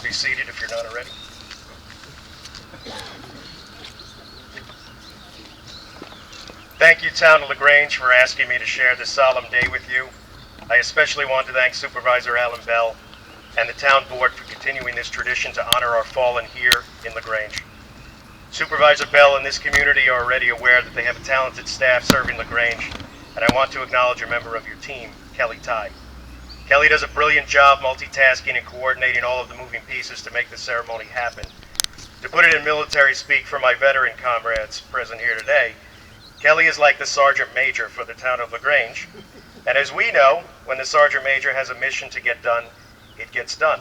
be seated if you're not already. Thank you, Town of LaGrange, for asking me to share this solemn day with you. I especially want to thank Supervisor Alan Bell and the Town Board for continuing this tradition to honor our fallen here in LaGrange. Supervisor Bell and this community are already aware that they have a talented staff serving LaGrange, and I want to acknowledge a member of your team, Kelly Ty. Kelly does a brilliant job multitasking and coordinating all of the moving pieces to make the ceremony happen. To put it in military speak for my veteran comrades present here today, Kelly is like the Sergeant Major for the Town of LaGrange, and as we know, when the Sergeant Major has a mission to get done, it gets done.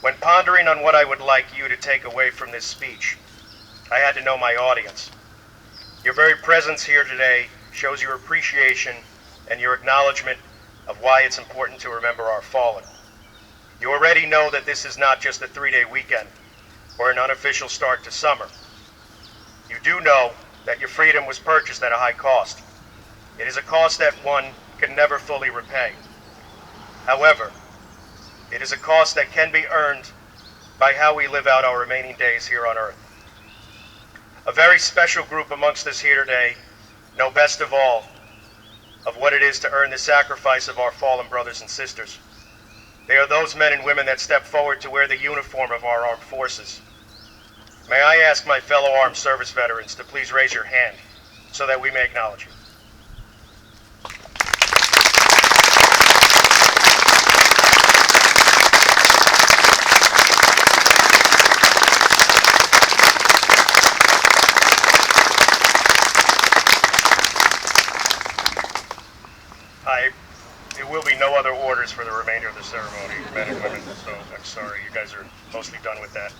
When pondering on what I would like you to take away from this speech, I had to know my audience. Your very presence here today shows your appreciation and your acknowledgement of why it's important to remember our fallen. You already know that this is not just a 3-day weekend or an unofficial start to summer. You do know that your freedom was purchased at a high cost. It is a cost that one can never fully repay. However, it is a cost that can be earned by how we live out our remaining days here on Earth. A very special group amongst us here today know best of all of what it is to earn the sacrifice of our fallen brothers and sisters. They are those men and women that step forward to wear the uniform of our armed forces. May I ask my fellow armed service veterans to please raise your hand so that we may acknowledge you. There will be no other orders for the remainder of the ceremony, men and women, so I'm sorry, you guys are mostly done with that.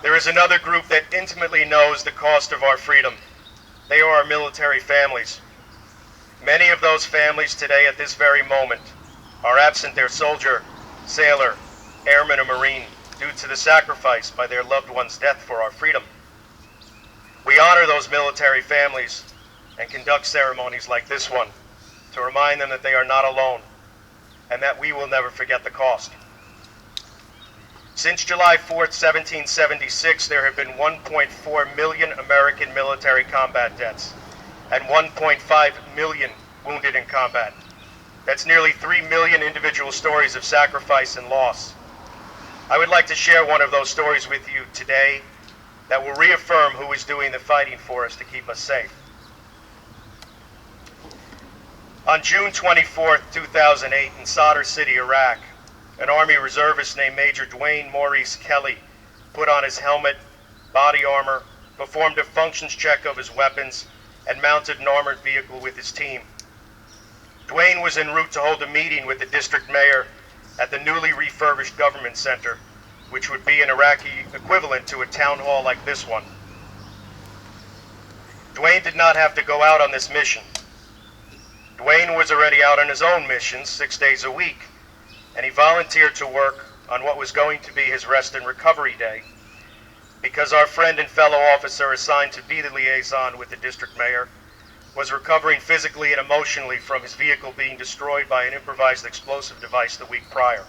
There is another group that intimately knows the cost of our freedom. They are our military families. Many of those families today at this very moment are absent their soldier, sailor, airman, or Marine due to the sacrifice by their loved one's death for our freedom. We honor those military families and conduct ceremonies like this one to remind them that they are not alone and that we will never forget the cost. Since July 4th, 1776, there have been 1.4 million American military combat deaths and 1.5 million wounded in combat. That's nearly 3 million individual stories of sacrifice and loss. I would like to share one of those stories with you today that will reaffirm who is doing the fighting for us to keep us safe. On June 24th, 2008, in Sadr City, Iraq, an Army reservist named Major Dwayne Maurice Kelly put on his helmet, body armor, performed a functions check of his weapons, and mounted an armored vehicle with his team. Dwayne was en route to hold a meeting with the district mayor at the newly refurbished government center, which would be an Iraqi equivalent to a town hall like this one. Dwayne did not have to go out on this mission. Dwayne was already out on his own missions 6 days a week, and he volunteered to work on what was going to be his rest and recovery day, because our friend and fellow officer assigned to be the liaison with the district mayor was recovering physically and emotionally from his vehicle being destroyed by an improvised explosive device the week prior.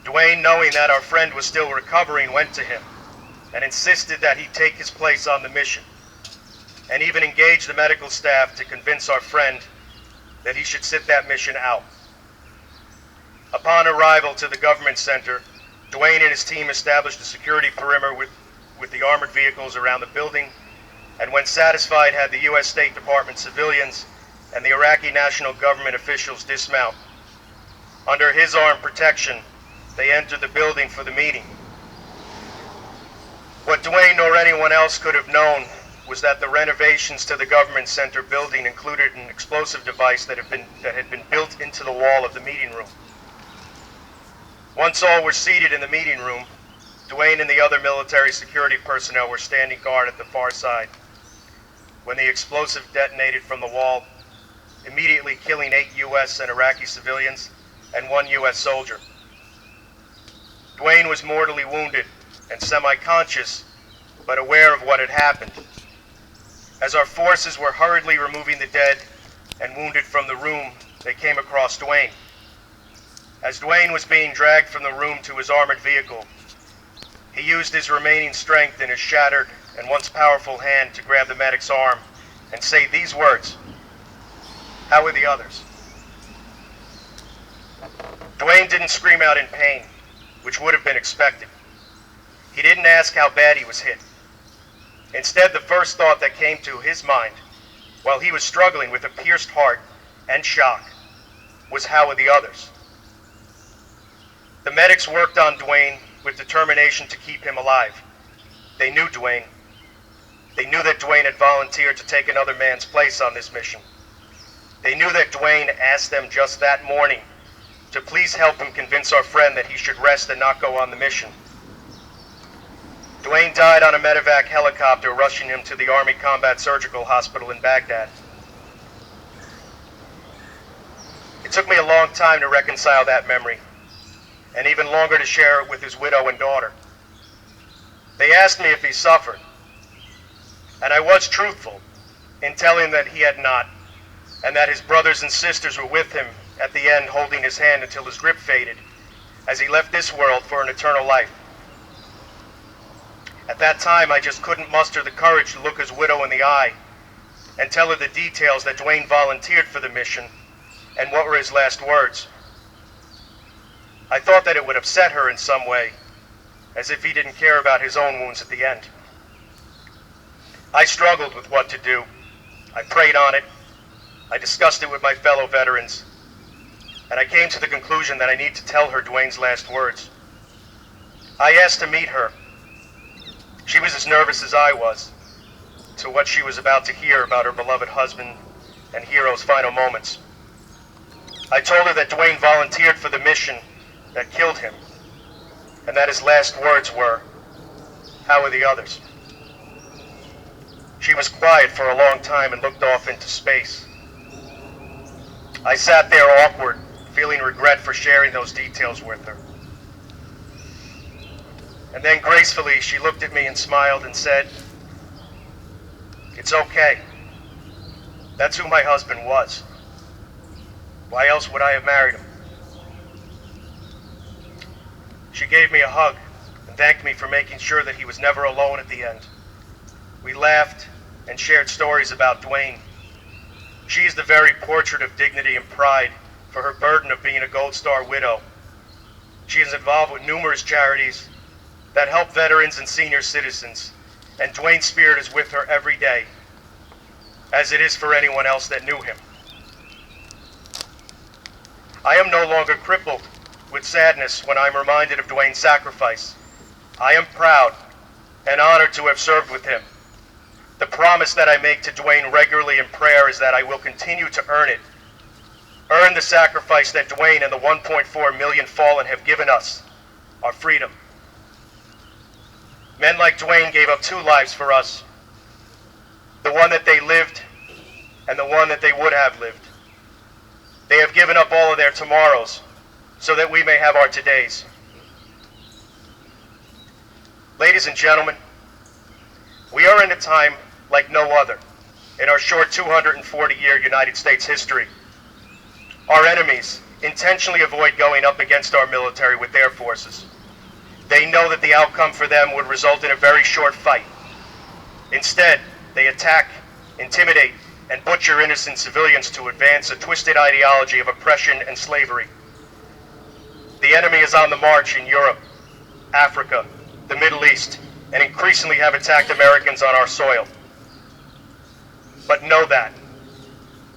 Dwayne, knowing that our friend was still recovering, went to him and insisted that he take his place on the mission, and even engaged the medical staff to convince our friend that he should sit that mission out. Upon arrival to the government center, Dwayne and his team established a security perimeter with the armored vehicles around the building, and when satisfied, had the U.S. State Department civilians and the Iraqi national government officials dismount. Under his armed protection, they entered the building for the meeting. What Dwayne nor anyone else could have known was that the renovations to the government center building included an explosive device that had been built into the wall of the meeting room. Once all were seated in the meeting room, Dwayne and the other military security personnel were standing guard at the far side when the explosive detonated from the wall, immediately killing 8 U.S. and Iraqi civilians and 1 U.S. soldier. Dwayne was mortally wounded and semi-conscious, but aware of what had happened. As our forces were hurriedly removing the dead and wounded from the room, they came across Dwayne. As Dwayne was being dragged from the room to his armored vehicle, he used his remaining strength in his shattered and once powerful hand to grab the medic's arm and say these words, "How are the others?" Dwayne didn't scream out in pain, which would have been expected. He didn't ask how bad he was hit. Instead, the first thought that came to his mind, while he was struggling with a pierced heart and shock, was how are the others? The medics worked on Dwayne with determination to keep him alive. They knew Dwayne. They knew that Dwayne had volunteered to take another man's place on this mission. They knew that Dwayne asked them just that morning to please help him convince our friend that he should rest and not go on the mission. Dwayne died on a medevac helicopter rushing him to the Army Combat Surgical Hospital in Baghdad. It took me a long time to reconcile that memory, and even longer to share it with his widow and daughter. They asked me if he suffered, and I was truthful in telling that he had not, and that his brothers and sisters were with him at the end, holding his hand until his grip faded as he left this world for an eternal life. At that time, I just couldn't muster the courage to look his widow in the eye and tell her the details that Dwayne volunteered for the mission and what were his last words. I thought that it would upset her in some way, as if he didn't care about his own wounds at the end. I struggled with what to do. I prayed on it. I discussed it with my fellow veterans, and I came to the conclusion that I need to tell her Dwayne's last words. I asked to meet her. She was as nervous as I was to what she was about to hear about her beloved husband and hero's final moments. I told her that Dwayne volunteered for the mission that killed him, and that his last words were, "How are the others?" She was quiet for a long time and looked off into space. I sat there awkward, feeling regret for sharing those details with her. And then gracefully she looked at me and smiled and said, "It's okay. That's who my husband was. Why else would I have married him?" She gave me a hug and thanked me for making sure that he was never alone at the end. We laughed and shared stories about Dwayne. She is the very portrait of dignity and pride for her burden of being a Gold Star widow. She is involved with numerous charities that help veterans and senior citizens, and Dwayne's spirit is with her every day, as it is for anyone else that knew him. I am no longer crippled with sadness when I'm reminded of Dwayne's sacrifice. I am proud and honored to have served with him. The promise that I make to Dwayne regularly in prayer is that I will continue to earn it. Earn the sacrifice that Dwayne and the 1.4 million fallen have given us, our freedom. Men like Dwayne gave up two lives for us, the one that they lived and the one that they would have lived. They have given up all of their tomorrows so that we may have our todays. Ladies and gentlemen, we are in a time like no other in our short 240-year United States history. Our enemies intentionally avoid going up against our military with their forces. They know that the outcome for them would result in a very short fight. Instead, they attack, intimidate, and butcher innocent civilians to advance a twisted ideology of oppression and slavery. The enemy is on the march in Europe, Africa, the Middle East, and increasingly have attacked Americans on our soil. But know that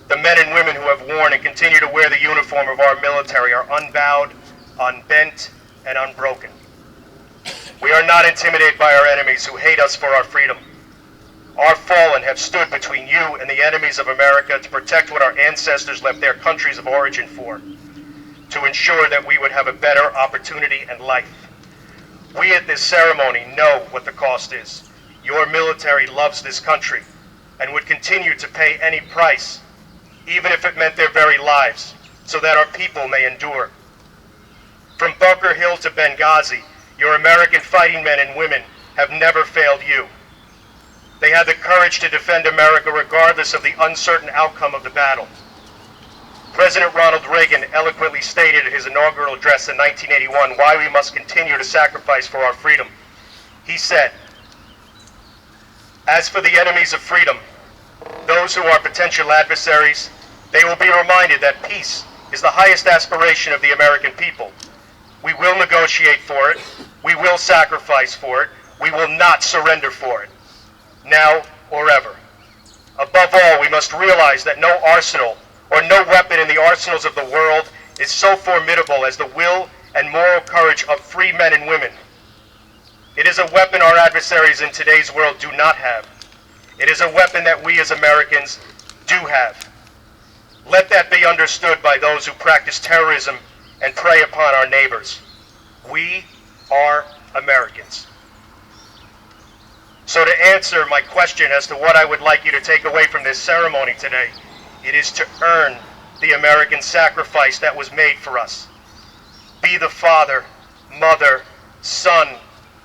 the men and women who have worn and continue to wear the uniform of our military are unbowed, unbent, and unbroken. We are not intimidated by our enemies who hate us for our freedom. Our fallen have stood between you and the enemies of America to protect what our ancestors left their countries of origin for, to ensure that we would have a better opportunity and life. We at this ceremony know what the cost is. Your military loves this country and would continue to pay any price, even if it meant their very lives, so that our people may endure. From Bunker Hill to Benghazi, your American fighting men and women have never failed you. They had the courage to defend America regardless of the uncertain outcome of the battle. President Ronald Reagan eloquently stated in his inaugural address in 1981 why we must continue to sacrifice for our freedom. He said, "As for the enemies of freedom, those who are potential adversaries, they will be reminded that peace is the highest aspiration of the American people. We will negotiate for it. We will sacrifice for it. We will not surrender for it, now or ever. Above all, we must realize that no arsenal or no weapon in the arsenals of the world is so formidable as the will and moral courage of free men and women. It is a weapon our adversaries in today's world do not have. It is a weapon that we as Americans do have. Let that be understood by those who practice terrorism and prey upon our neighbors. We are Americans." So to answer my question as to what I would like you to take away from this ceremony today, it is to earn the American sacrifice that was made for us. Be the father, mother, son,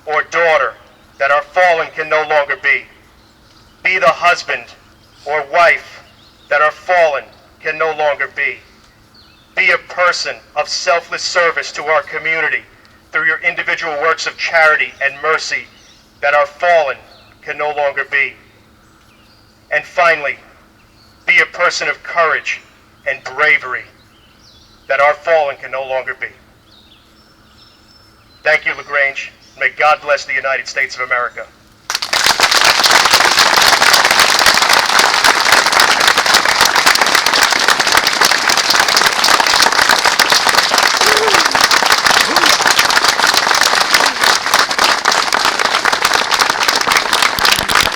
or daughter that our fallen can no longer be. Be the husband or wife that our fallen can no longer be. Be a person of selfless service to our community through your individual works of charity and mercy that our fallen can no longer be. And finally, be a person of courage and bravery that our fallen can no longer be. Thank you, LaGrange. May God bless the United States of America.